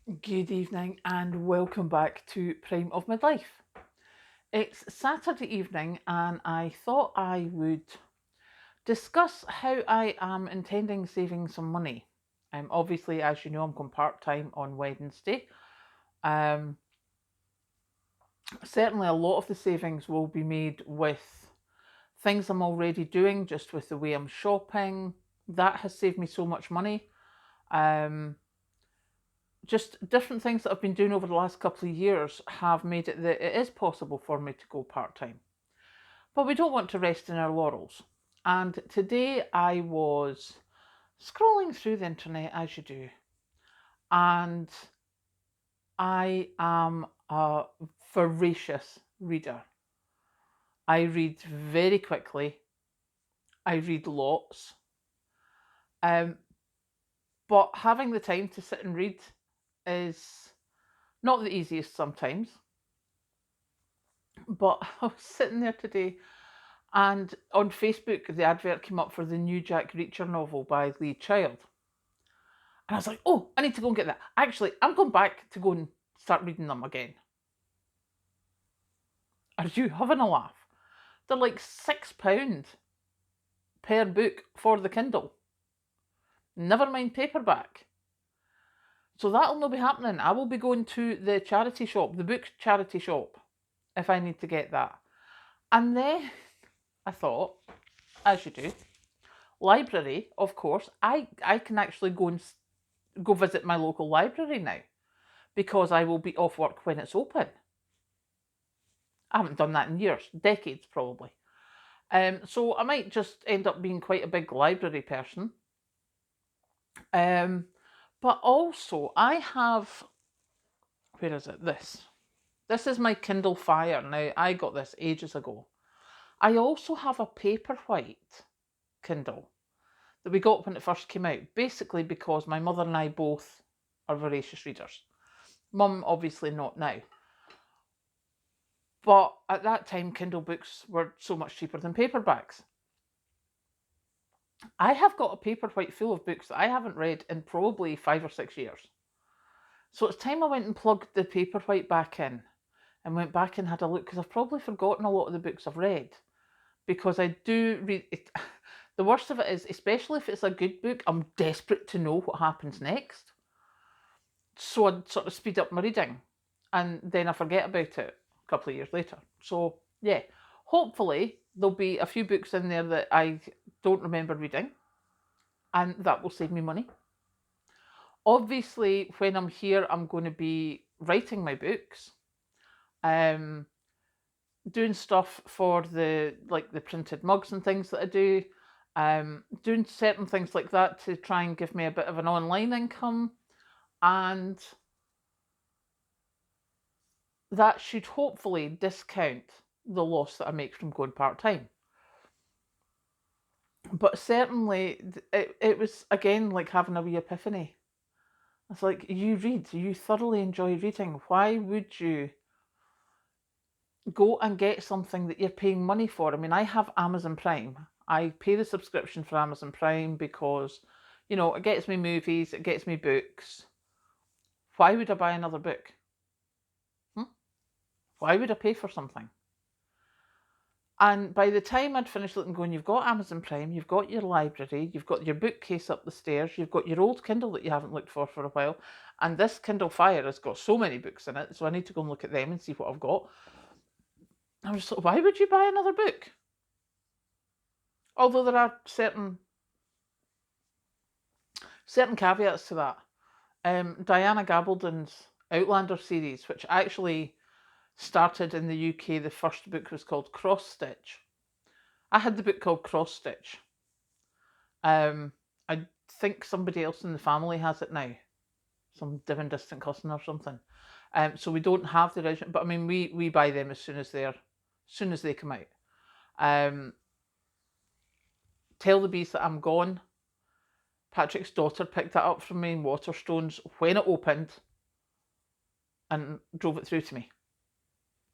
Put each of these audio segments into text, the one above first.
Good evening and welcome back to Prime of Midlife. It's Saturday evening and I thought I would discuss how I am intending saving some money. Obviously, as you know, I'm going part time on Wednesday. Um, Certainly, a lot of the savings will be made with things I'm already doing, just with the way I'm shopping. That has saved me so much money. Um, just different things that I've been doing over the last couple of years have made it that it is possible for me to go part time. But we don't want to rest in our laurels. And today I was scrolling through the internet as you do, and I am a voracious reader. I read very quickly, I read lots, um, but having the time to sit and read is not the easiest sometimes. But I was sitting there today, and on Facebook, the advert came up for the new Jack Reacher novel by Lee Child. And I was like, oh, I need to go and get that. Actually, I'm going back to go and start reading them again. Are you having a laugh? They're like £6 per book for the Kindle. Never mind paperback. So that'll not be happening. I will be going to the charity shop, the book charity shop, if I need to get that. And then I thought, as you do, library, of course, I can actually go visit my local library now because I will be off work when it's open. I haven't done that in years, decades probably. So I might just end up being quite a big library person. Um, but also, I have, where is it? This is my Kindle Fire. Now, I got this ages ago. I also have a Paperwhite Kindle that we got when it first came out, basically because my mother and I both are voracious readers. Mum, obviously not now. But at that time, Kindle books were so much cheaper than paperbacks. I have got a Paperwhite full of books that I haven't read in probably 5 or 6 years. So it's time I went and plugged the Paperwhite back in and went back and had a look because I've probably forgotten a lot of the books I've read because I do read it. The worst of it is, especially if it's a good book, I'm desperate to know what happens next. So I'd sort of speed up my reading and then I forget about it a couple of years later. So, yeah, hopefully there'll be a few books in there that I don't remember reading and that will save me money. Obviously, when I'm here, I'm going to be writing my books, um, doing stuff for the printed mugs and things that I do, doing certain things like that to try and give me a bit of an online income, and that should hopefully discount the loss that I make from going part time. But certainly, it was again like having a wee epiphany. It's like you read, you thoroughly enjoy reading. Why would you go and get something that you're paying money for? I mean, I have Amazon Prime. I pay the subscription for Amazon Prime because, it gets me movies, it gets me books. Why would I buy another book? Hmm? Why would I pay for something? And by the time I'd finished looking, going, you've got Amazon Prime, you've got your library, you've got your bookcase up the stairs, you've got your old Kindle that you haven't looked for a while, and this Kindle Fire has got so many books in it, so I need to go and look at them and see what I've got. I'm just like, why would you buy another book? Although there are certain caveats to that. Diana Gabaldon's Outlander series, which actually started in the UK, the first book was called Cross Stitch. I had the book called Cross Stitch. I think somebody else in the family has it now, some different distant cousin or something. So we don't have the original, but I mean, we buy them as soon as they come out. Tell the Bees That I'm Gone. Patrick's daughter picked that up from me in Waterstones when it opened and drove it through to me.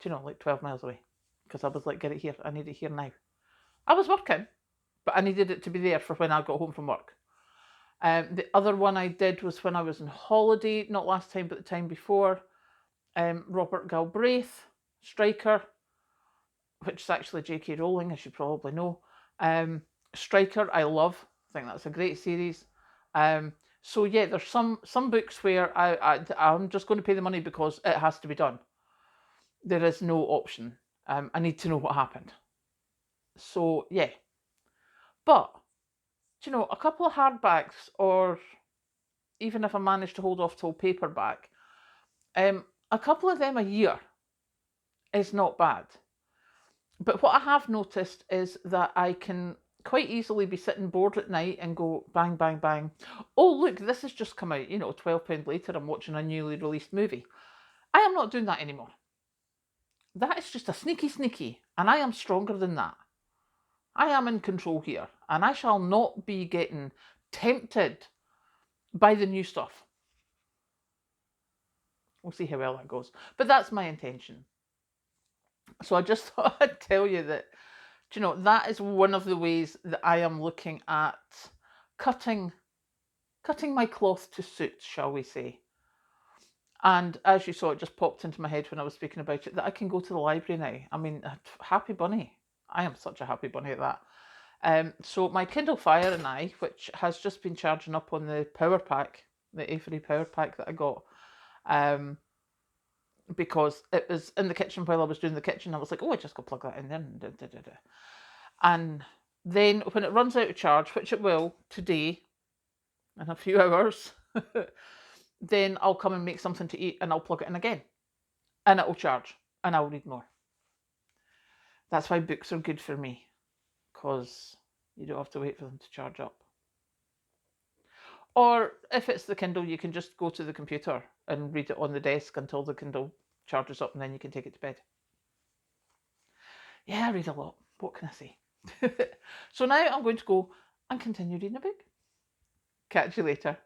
Like 12 miles away. Because I was like, get it here. I need it here now. I was working, but I needed it to be there for when I got home from work. The other one I did was when I was on holiday, not last time, but the time before. Robert Galbraith, Striker, which is actually J.K. Rowling, as you probably know. Striker, I love. I think that's a great series. So yeah, there's some books where I'm just going to pay the money because it has to be done. There is no option. I need to know what happened. So yeah, but a couple of hardbacks, or even if I manage to hold off till paperback, a couple of them a year is not bad. But what I have noticed is that I can quite easily be sitting bored at night and go bang, bang, bang. Oh, look, this has just come out. £12 later, I'm watching a newly released movie. I am not doing that anymore. That is just a sneaky, and I am stronger than that. I am in control here, and I shall not be getting tempted by the new stuff. We'll see how well that goes. But that's my intention. So I just thought I'd tell you that, that is one of the ways that I am looking at cutting my cloth to suit, shall we say. And as you saw, it just popped into my head when I was speaking about it, that I can go to the library now. I mean, happy bunny. I am such a happy bunny at that. So my Kindle Fire and I, which has just been charging up on the power pack, the Avery power pack that I got, because it was in the kitchen while I was doing the kitchen. I was like, oh, I just go plug that in there. And then when it runs out of charge, which it will today in a few hours, then I'll come and make something to eat and I'll plug it in again. And it'll charge and I'll read more. That's why books are good for me, because you don't have to wait for them to charge up. Or if it's the Kindle, you can just go to the computer and read it on the desk until the Kindle charges up, and then you can take it to bed. Yeah, I read a lot. What can I say? So now I'm going to go and continue reading a book. Catch you later.